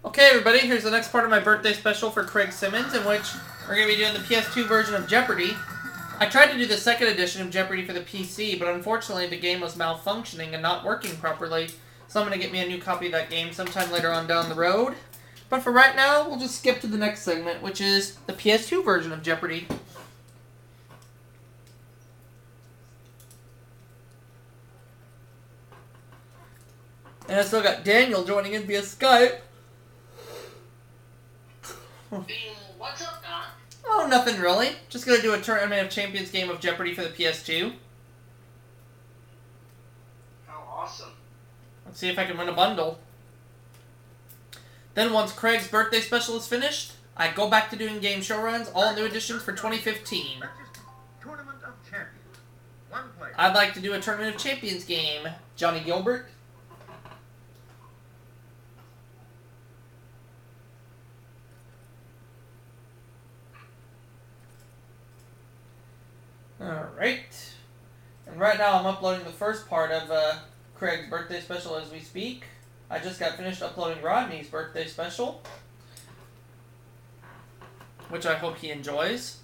Okay, everybody, here's the next part of my birthday special for Craig Simmons, in which we're going to be doing the PS2 version of Jeopardy. I tried to do the second edition of Jeopardy for the PC, but unfortunately the game was malfunctioning and not working properly, so I'm going to get me a new copy of that game sometime later on down the road. But for right now, we'll just skip to the next segment, which is the PS2 version of Jeopardy. And I still got Daniel joining in via Skype. What's up, Don? Oh, nothing really. Just gonna do a Tournament of Champions game of Jeopardy for the PS2. How awesome. Let's see if I can win a bundle. Then once Craig's birthday special is finished, I go back to doing game show runs, all new editions for 2015. Tournament of Champions. One player. I'd like to do a Tournament of Champions game. Johnny Gilbert. Alright. And right now I'm uploading the first part of Craig's birthday special as we speak. I just got finished uploading Rodney's birthday special, which I hope he enjoys.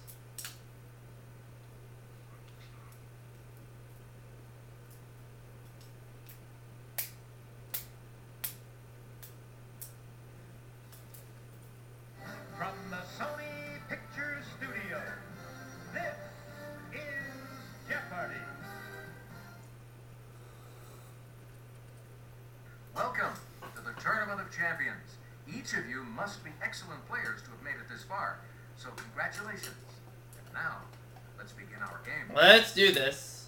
From the Sony Pictures Studio, this is Jeopardy! Welcome to the Tournament of Champions. Each of you must be excellent players to have made it this far, so congratulations. And now, let's begin our game. Let's do this.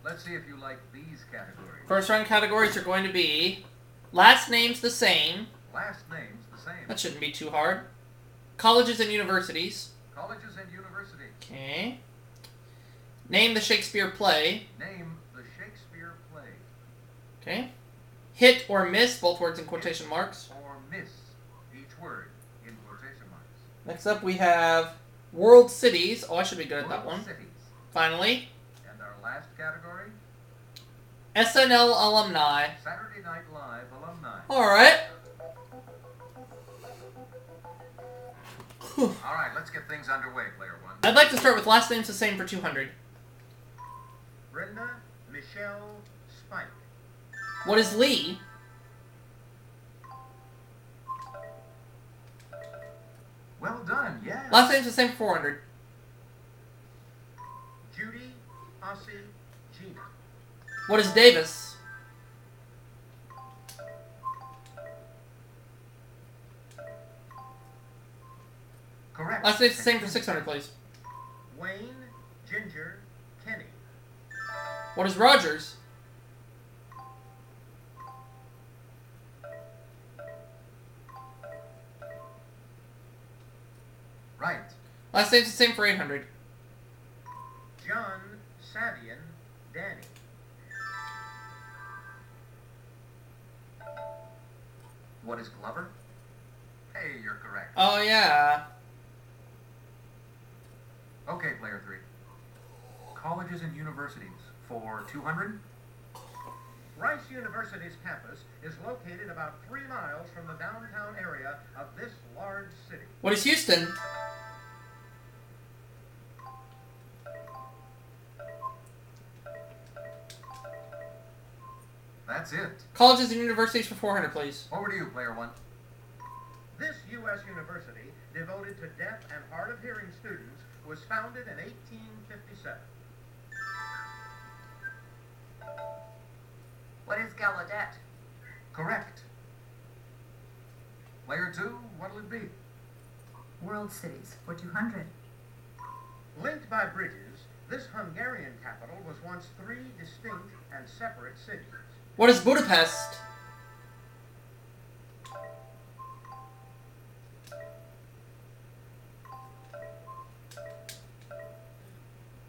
Let's see if you like these categories. First round categories are going to be last names the same. Last names the same. That shouldn't be too hard. Colleges and universities. Colleges and university. Okay. Name the Shakespeare play. Name the Shakespeare play. Okay. Hit or miss, both words in quotation marks. Or miss each word in quotation marks. Next up we have world cities. Oh, I should be good at that World one. cities. Finally, And our last category, SNL alumni. Saturday Night Live alumni. Alright. All right, let's get things underway, player one. I'd like to start with last names the same for 200. Brenda Michelle Spike. What is Lee? Well done, yes. Last name's the same for 400. Judy Ossie Gina. What is Davis? Correct. Last name's the same for 600, please. Wayne Ginger Kenny. What is Rogers? Right. Last name's the same for 800. John Savian Danny. What is Glover? Hey, you're correct. Oh, yeah. Okay, player three. Colleges and universities for 200. Rice University's campus is located about 3 miles from the downtown area of this large city. What is Houston? That's it. Colleges and universities for 400, please. Over to you, player one. This U.S. university, devoted to deaf and hard of hearing students, was founded in 1857. What is Gallaudet? Correct. Player two, what'll it be? World cities for 200. Linked by bridges, this Hungarian capital was once 3 distinct and separate cities. What is Budapest?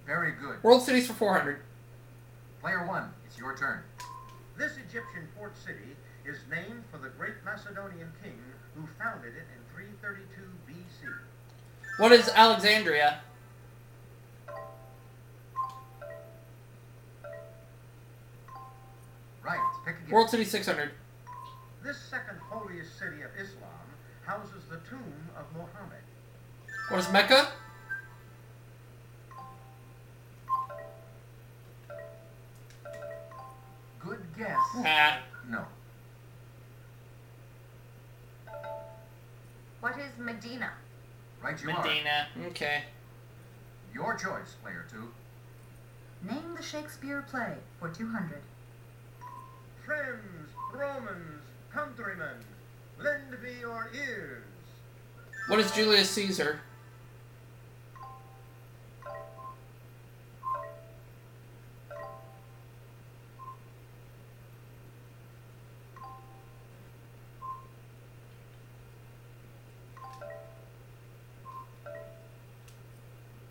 Very good. World cities for 400. Player one, it's your turn. This Egyptian port city is named for the great Macedonian king who founded it in 332 BC. What is Alexandria? Right, pick again. World City 600. This second holiest city of Islam houses the tomb of Muhammad. What is Mecca? Good guess. Ah. No. What is Medina? Right you are. Medina. Okay. Your choice, player 2. Name the Shakespeare play for 200. Friends, Romans, countrymen, lend me your ears. What is Julius Caesar?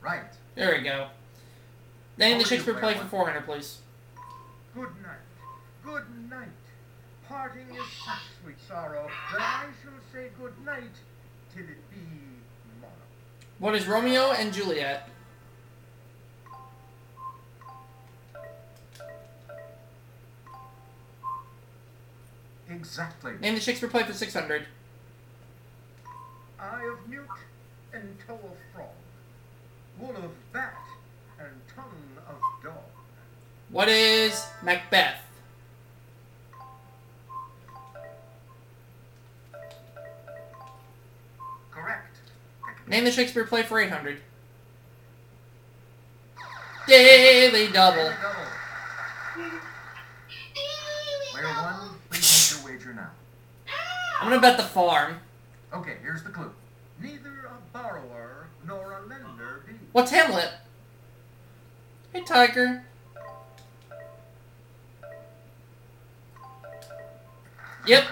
Right. There we go. Name the Over to Shakespeare you, play player for one. 400, please. Good night, good night. Parting is such sweet sorrow that I shall say good night till it be morrow. What is Romeo and Juliet? Exactly. Name the Shakespeare play for 600. Eye of newt and toe of frog, wool of bat and tongue of dog. What is Macbeth? Correct. Name the Shakespeare play for 800. Daily double. Daily double. Player 1, please make your wager now. I'm gonna bet the farm. Okay, here's the clue. Neither a borrower nor a lender be. What's Hamlet? Hey, Tiger. Yep.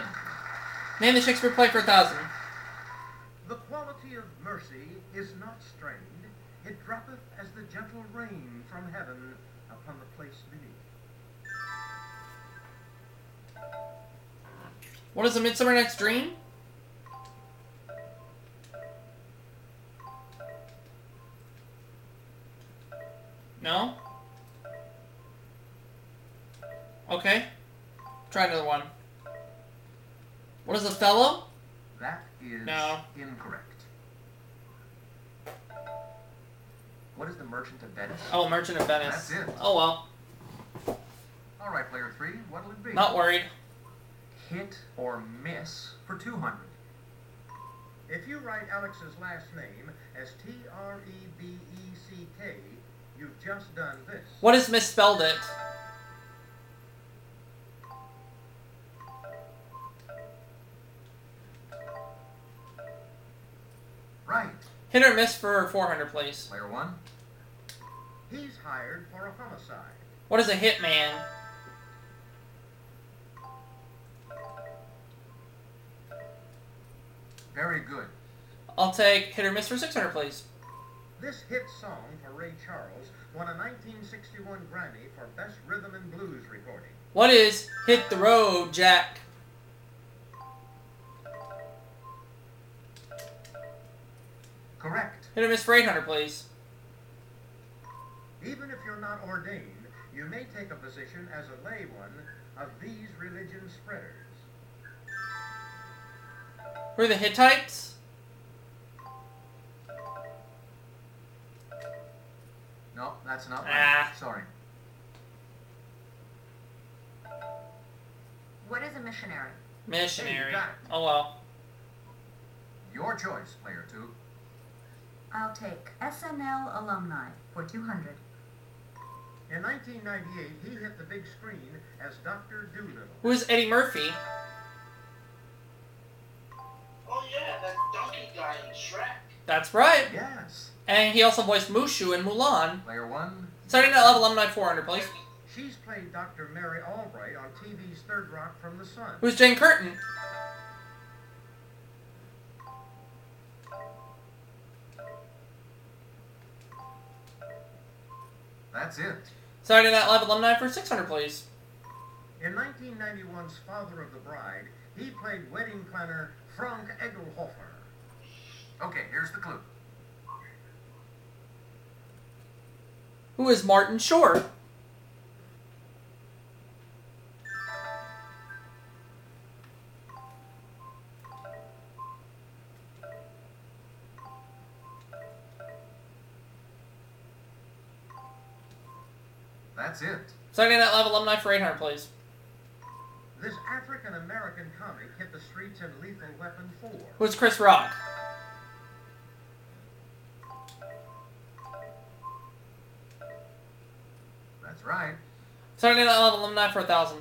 Name the Shakespeare play for 1,000. The quality of mercy is not strained. It droppeth as the gentle rain from heaven upon the place beneath. What is A Midsummer Night's Dream? No? Okay. Try another one. What is Othello? That is No. incorrect. What is the Merchant of Venice? Oh, Merchant of Venice. That's it. Oh well. All right, player 3, what'll it be? Not worried. Hit or miss for 200. If you write Alex's last name as Trebeck, you've just done this. What is misspelled it? Right. Hit or miss for 400, please. Player 1. He's hired for a homicide. What is a hitman? Very good. I'll take hit or miss for 600, please. This hit song for Ray Charles won a 1961 Grammy for Best Rhythm and Blues Recording. What is Hit the Road, Jack? Correct. Hit or miss for 800, please. Even if you're not ordained, you may take a position as a lay one of these religion spreaders. Who are the Hittites? No, that's not right. Ah. Sorry. What is a missionary? Missionary. Hey, you got it. Oh well. Your choice, player 2. I'll take SNL alumni for 200. In 1998, he hit the big screen as Dr. Doolittle. Who is Eddie Murphy? Oh yeah, that donkey guy in Shrek. That's right. Yes. And he also voiced Mushu in Mulan. Player 1. Saturday Night Live alumni 400, please. She's played Dr. Mary Albright on TV's Third Rock from the Sun. Who's Jane Curtin? That's it. Saturday Night Live alumni for 600, please. In 1991's Father of the Bride, he played wedding planner Frank Egelhofer. Okay, here's the clue. Who is Martin Short? That's it. Saturday Night Live alumni for 800, please. This African-American comic hit the streets in Lethal Weapon 4. Who's Chris Rock? That's right. Saturday Night Live alumni for 1,000.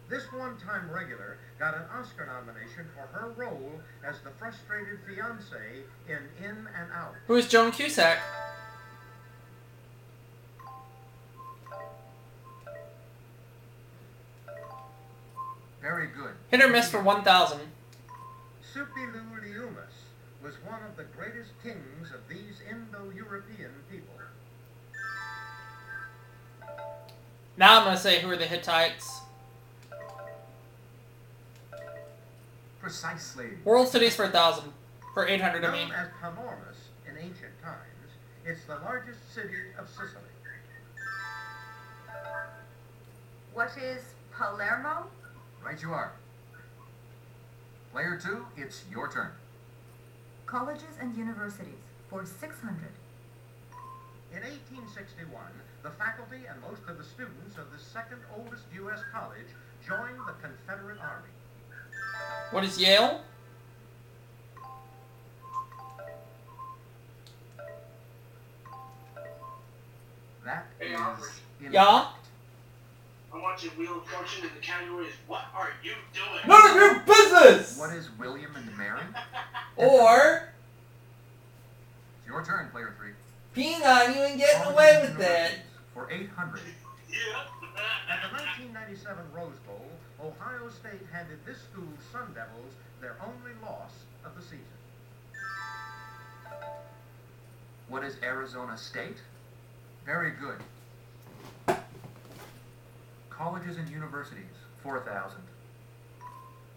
This one-time regular got an Oscar nomination for her role as the frustrated fiancée in In and Out. Who is Joan Cusack? Very good. Hit or miss for 1,000. Supilu Liumas was one of the greatest kings of these Indo-European people. Now I'm going to say who are the Hittites. Precisely. World cities for 1,000. For 800, I mean. Known as Panormus in ancient times, it's the largest city of Sicily. What is Palermo? Right you are. Player 2, it's your turn. Colleges and universities for 600. In 1861, the faculty and most of the students of the second oldest U.S. college joined the Confederate Army. What is Yale? That Hey, is Alfred. Yeah? I want you Wheel of Fortune, and the category is What Are You Doing? None of your business! What is William and Mary? Or It's your turn, player 3. peeing on you and getting Colleges away and with that. universities For 800. Yeah. At the 1997 Rose Bowl, Ohio State handed this school's Sun Devils their only loss of the season. What is Arizona State? Very good. Colleges and universities, 4,000.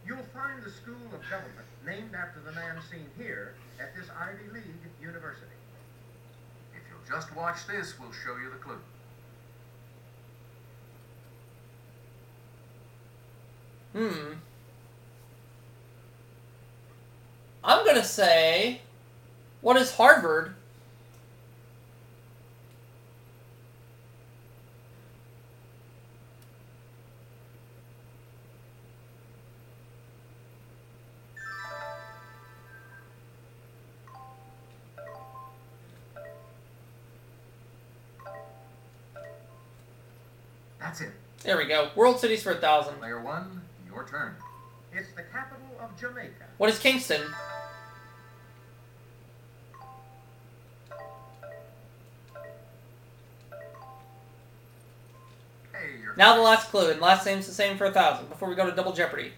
You'll find the School of Government named after the man seen here at this Ivy League university. If you'll just watch this, we'll show you the clue. I'm gonna say, what is Harvard? That's it. There we go. World cities for 1,000. Player 1, your turn. It's the capital of Jamaica. What is Kingston? Hey, you're... Now the last clue, and last name's the same for 1,000. Before we go to Double Jeopardy.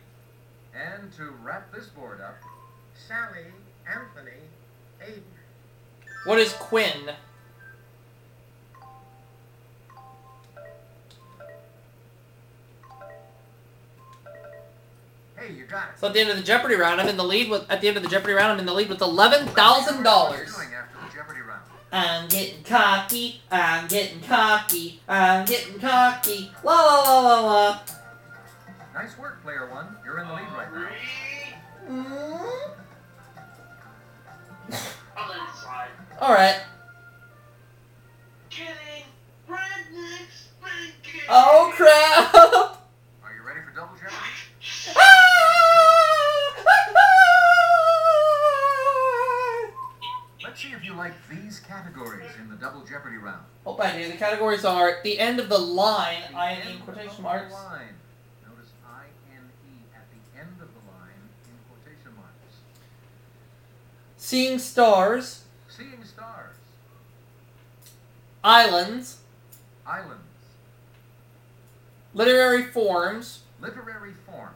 And to wrap this board up, Sally Anthony Aiden. What is Quinn? hey, you got it. So at the end of the Jeopardy round, I'm in the lead with. At the end of the Jeopardy round, I'm in the lead with $11,000. What's doing after the Jeopardy round? I'm getting cocky. I'm getting cocky. I'm getting cocky. La la la la la. Nice work, player 1. You're in the lead right now. I'll let it slide. All right. Kidding. Redneck spanking. Oh crap! Are you ready for double Jeopardy? Let's see if you like these categories in the double Jeopardy round. Hope I do. The categories are the end of the line, The I-N-E end in quotation of the marks. line. Notice I-N-E at the end of the line in quotation marks. Seeing stars, Seeing stars. islands, Islands. literary forms, Literary forms.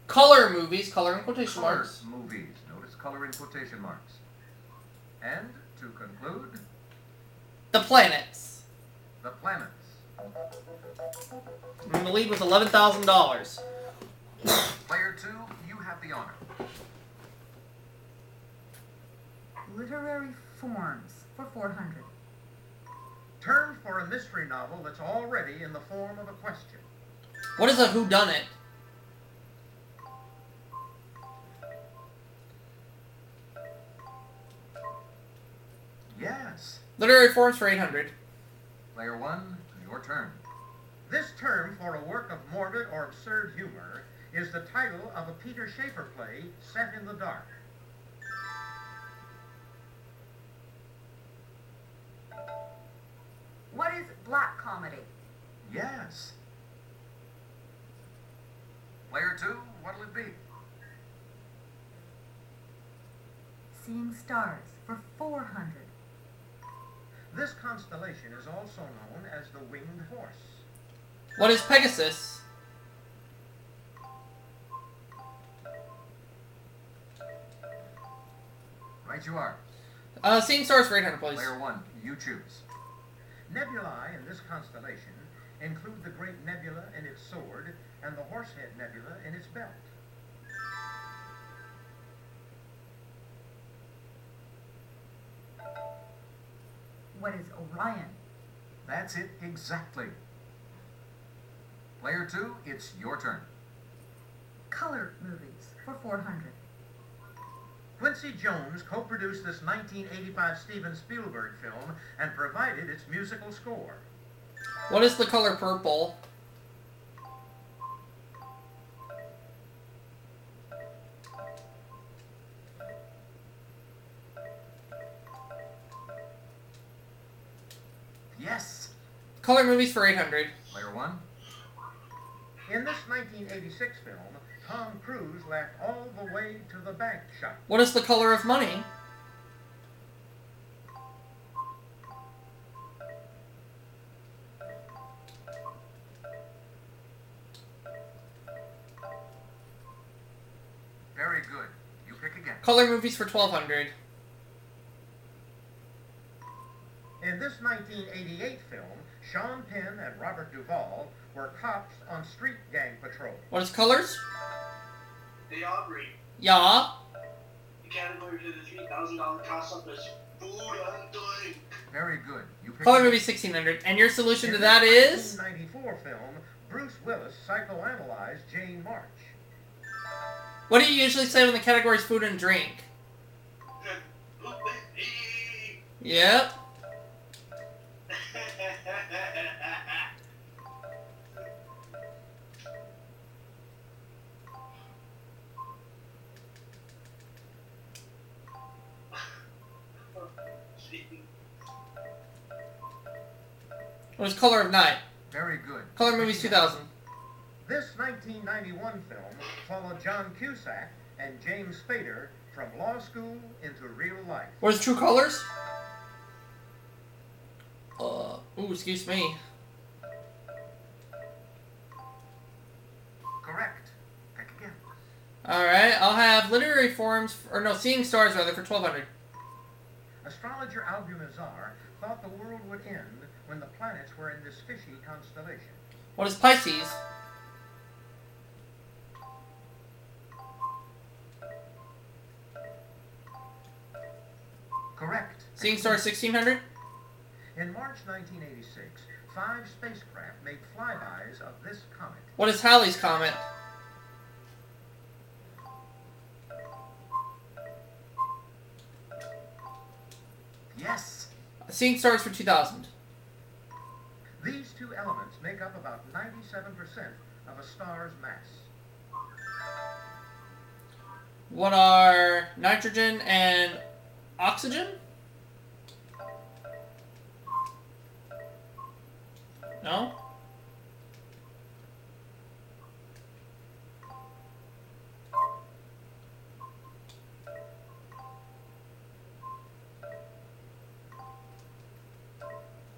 color movies, color in quotation Color marks, movies. Notice color in quotation marks. And to conclude, the planets. the planets. I'm in the lead with $11,000. Player 2, you have the honor. Literary forms for 400. Term for a mystery novel that's already in the form of a question. What is a whodunit? Yes. Literary forms for 800. Player 1, your turn. This term for a work of morbid or absurd humor is the title of a Peter Shaffer play set in the dark. What is black comedy? Yes. Player 2, what'll it be? Seeing stars for 400. This constellation is also known as the Winged Horse. What is Pegasus? Right you are. Seeing stars for 800, please. Player 1, you choose. Nebulae in this constellation include the Great Nebula in its sword and the Horsehead Nebula in its belt. What is Orion? That's it exactly. Player 2, it's your turn. Color movies for 400. Quincy Jones co-produced this 1985 Steven Spielberg film and provided its musical score. What is the color purple? Yes. Color movies for 800. Player 1, In this 1986 film, Tom Cruise laughed all the way to the bank shop. What is the color of money? very good. You pick again. Color movies for 1200. In this 1988 film, Sean Penn and Robert Duvall were cops on street gang patrol. What is colors? The Aubrey. Yeah. The category for the $3,000 toss-up is food undoing. Very good. You pick Color again. movies 1600. And your solution In to this that is? 1994 film, Bruce Willis psychoanalyzed Jane March. What do you usually say when the category is food and drink? Yep. What is color of night? Very good. Color movies 2000. This 1991 film followed John Cusack and James Spader from law school into real life. What is true colors? Ooh, excuse me. Correct. Pick again. Alright, I'll have literary forms, or no, seeing stars rather, for 1200. Astrologer Albumazar thought the world would end when the planets were in this fishy constellation. What is Pisces? Correct. Seeing stars 1600. In March 1986, 5 spacecraft made flybys of this comet. What is Halley's Comet? Yes. Seeing stars for 2000. These two elements make up about 97% of a star's mass. What are nitrogen and oxygen? No?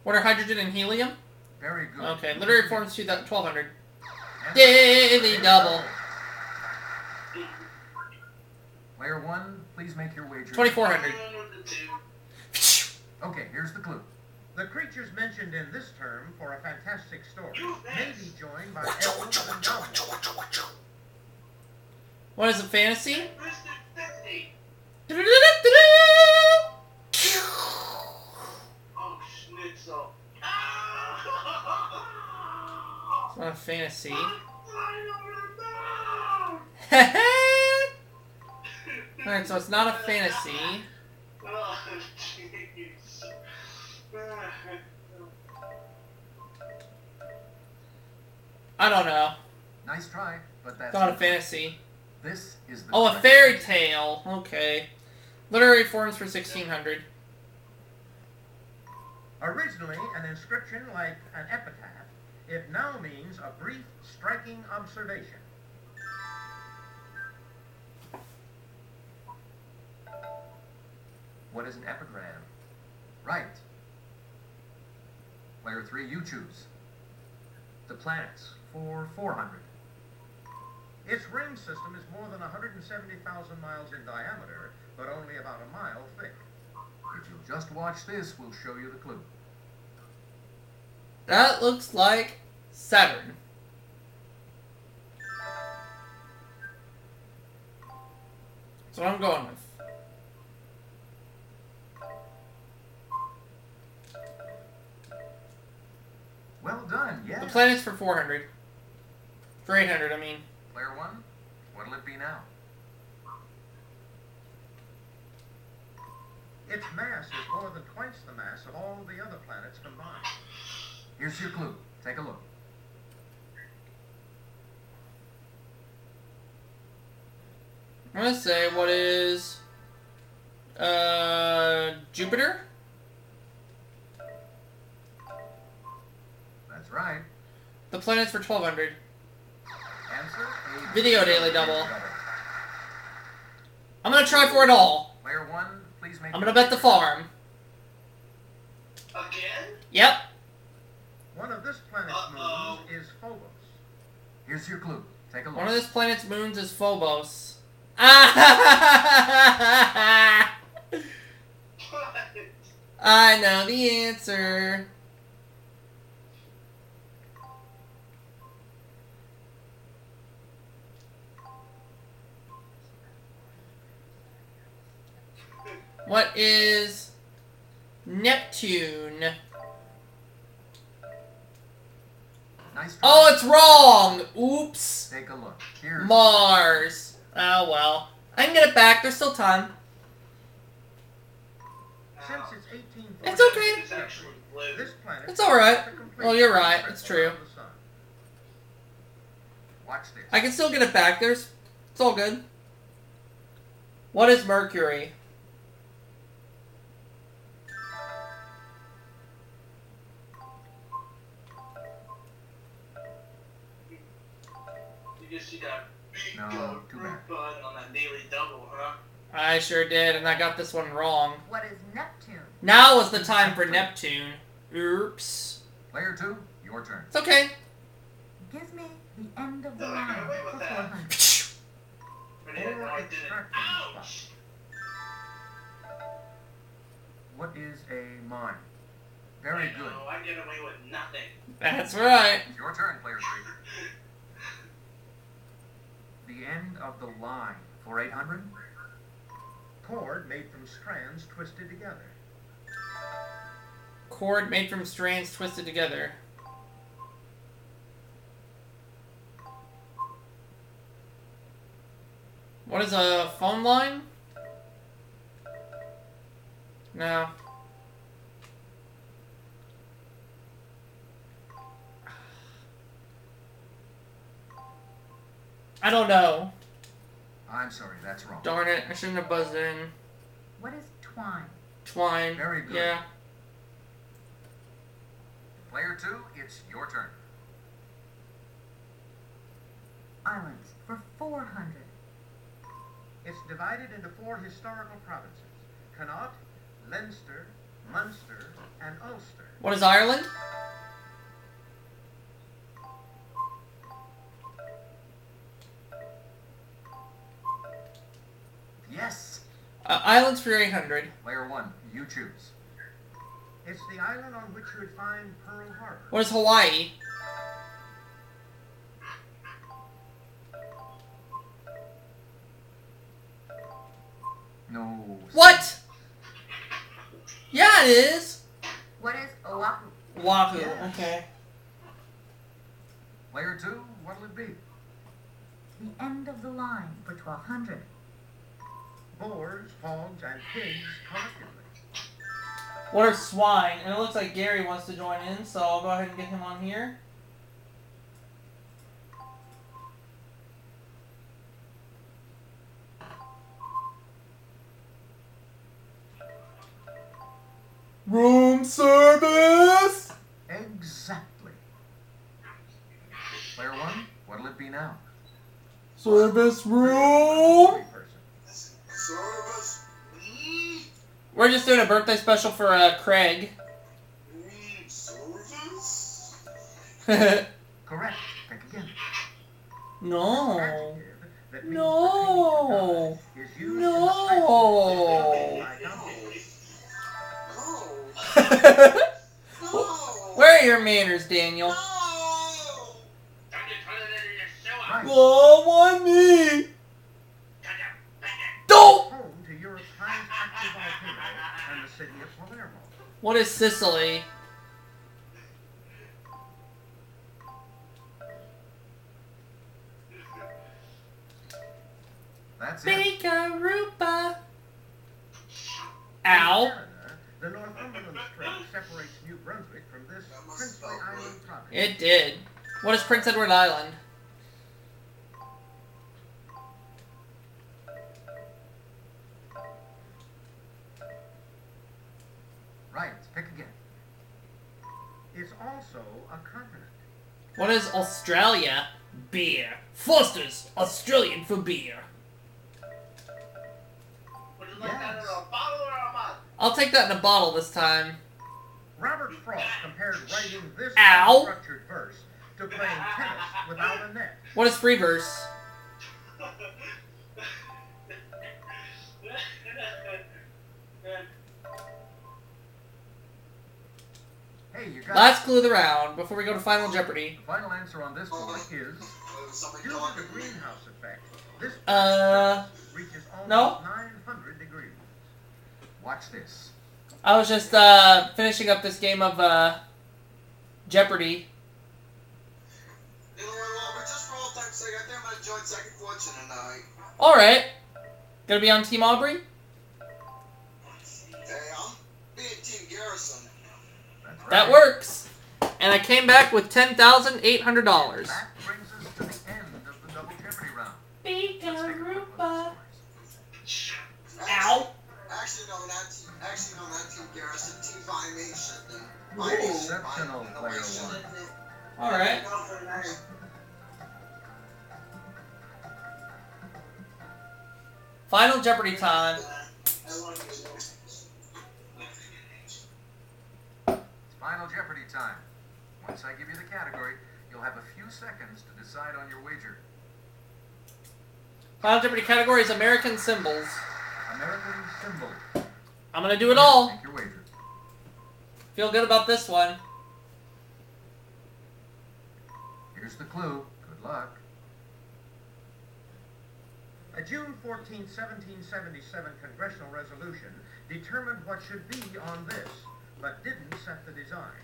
What are hydrogen and helium? Very good. Okay, literary forms 1200. Daily double. Player 1, please make your wager. 2400. Okay, here's the clue. The creatures mentioned in this term for a fantastic story may be joined by elves and goblins. What is a fantasy? Oh, schnitzel. It's not a fantasy. Flying over the moon! Alright, so it's not a fantasy. Oh, jeez. I don't know. Nice try, but that's Not a fantasy. This is the Oh, a correct fairy answer. tale. Okay. Literary forms for 1600. Originally an inscription like an epitaph, it now means a brief, striking observation. What is an epigram? Right. Player 3, you choose. The planets for 400. Its ring system is more than 170,000 miles in diameter, but only about a mile thick. If you'll just watch this, we'll show you the clue. That looks like Saturn. That's what I'm going with. Well done, yes. The planet's for 400. For 800, I mean. Player 1, what'll it be now? Its mass is more than twice the mass of all the other planets combined. Here's your clue. Take a look. I'm gonna say, what is... Jupiter? That's right. The planet's for 1200. Answer a Video daily double. I'm gonna try for it all. Player 1, please make I'm gonna bet the farm. Again? Yep. One of this planet's moons is Phobos. Here's your clue. Take a look. One of this planet's moons is Phobos. What? I know the answer. What is Neptune? Nice try. Oh, it's wrong! Oops. Take a look. Here's Mars. Oh, well. I can get it back. There's still time. Since it's 1840, It's okay. It's actually blue. this planet It's alright. is the complete Well, you're right. trip It's true. around the sun. Watch this. I can still get it back. It's all good. What is Mercury? You just see that big No, too bad. button on that daily double, huh? I sure did, and I got this one wrong. What is Neptune? Now is the time for Neptune. Oops. Player 2, your turn. It's okay. Gives me the end of the No, I got line away with for that. 400. But yeah, no, I didn't. extracting Ouch! What is a mine? Very I good. know, I get away with nothing. That's right. Your turn, player 3. The end of the line for 800. Cord made from strands twisted together. Cord made from strands twisted together. What is a phone line? No. I don't know. I'm sorry, that's wrong. Darn it, I shouldn't have buzzed in. What is twine? Twine. Very good. Yeah. Player 2, it's your turn. Islands for 400. It's divided into 4 historical provinces: Connaught, Leinster, Munster, and Ulster. What is Ireland? Yes. Islands for 800. Player 1, you choose. It's the island on which you would find Pearl Harbor. What is Hawaii? No. What? Yeah, it is. What is Oahu? Oahu. Yes. Okay. Player 2, what'll it be? The end of the line for 1200. Boars, hogs, and pigs collectively. What are swine? And it looks like Gary wants to join in, so I'll go ahead and get him on here. Room service! Exactly. Player one, what'll it be now? Service room! Service. We're just doing a birthday special for Craig. Service? Correct. Pick again. No. Adjective that means No. pertaining to God is used in the title No. by Dante. No. Where are your manners, Daniel? No. Right. Oh, why me? Don't! Home to Europe's highest active volcano and the city of Palermo. What is Sicily? That's it. Bakerupa. In Ow. Canada, the Northumberland Strait separates New Brunswick from this princely island province. It did. What is Prince Edward Island? Right. Pick again. It's also a continent. What is Australia? Beer. Foster's Australian for beer. Would you like that in a bottle or a mug? I'll take that in a bottle this time. Robert Frost compared writing this Ow. structured verse to playing tennis without a net. What is free verse? Hey, you got Last clue of the round before we go to Final Jeopardy. The final answer on this board is Due to the greenhouse effect, this reaches almost no. 900 degrees. watch this. I was just finishing up this game of Jeopardy. You know what, Robert? Just for all time's sake, I think I'm gonna join Second Fortune tonight. Alright. Gonna be on Team Aubrey? Hey, I'm being Team Garrison. That's right. That works. And I came back with $10,800. That brings us to the end of the double Jeopardy round. Let's take a quick look at the scores. Ow. Actually, not Team Garrison, Team Vimation. Exceptional player one. Alright. Final Jeopardy time. It's final Jeopardy time. Once I give you the category, you'll have a few seconds to decide on your wager. Final Jeopardy category is American symbols. American symbol. I'm gonna do it all. Make your wager. Feel good about this one. Here's the clue. Good luck. A June 14, 1777 congressional resolution determined what should be on this, but didn't set the design.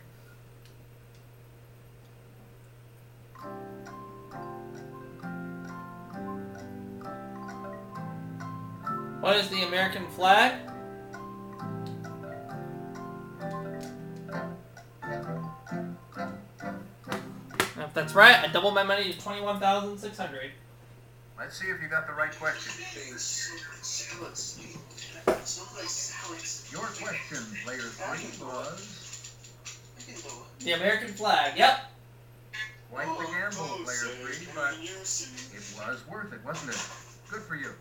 What is the American flag? If that's right, I double my money to 21,600. Let's see if you got the right question. Your question, player 3, was The American flag. Yep. quite the gamble, player 3, but it was worth it, wasn't it? Good for you.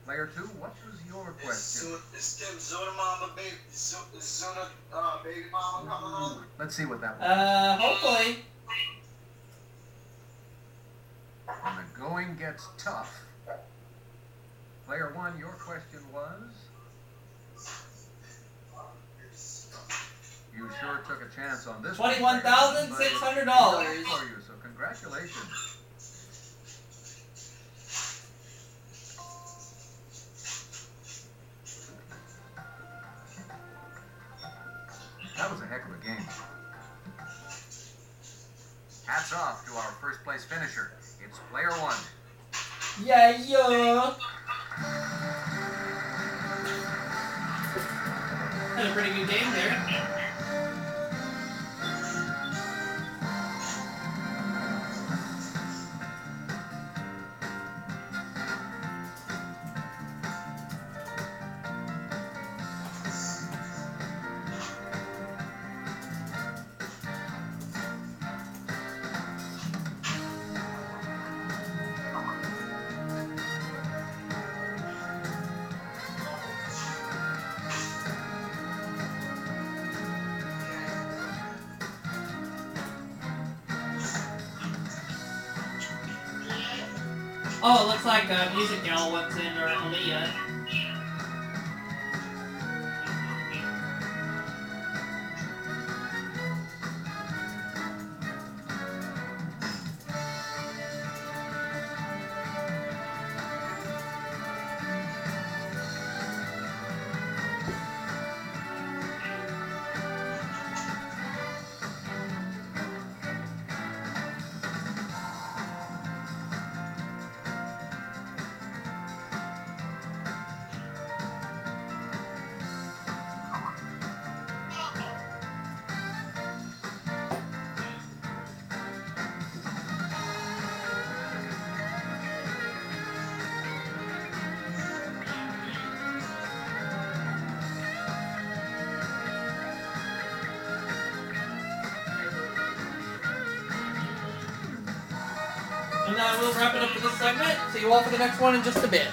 Player 2, what was your question? Is Tim Zuna Mama baby, Zuna baby mama coming home? Let's see what that was. Hopefully. When the going gets tough. Player 1, your question was? You sure took a chance on this one. $21,600. For you, so congratulations. That was a heck of a game. Hats off to our first place finisher. It's player 1. Yeah, yeah. Had a pretty good game there. Oh, it looks like Music Gal walks in, or Aaliyah. And we'll wrap it up for this segment. See you all for the next one in just a bit.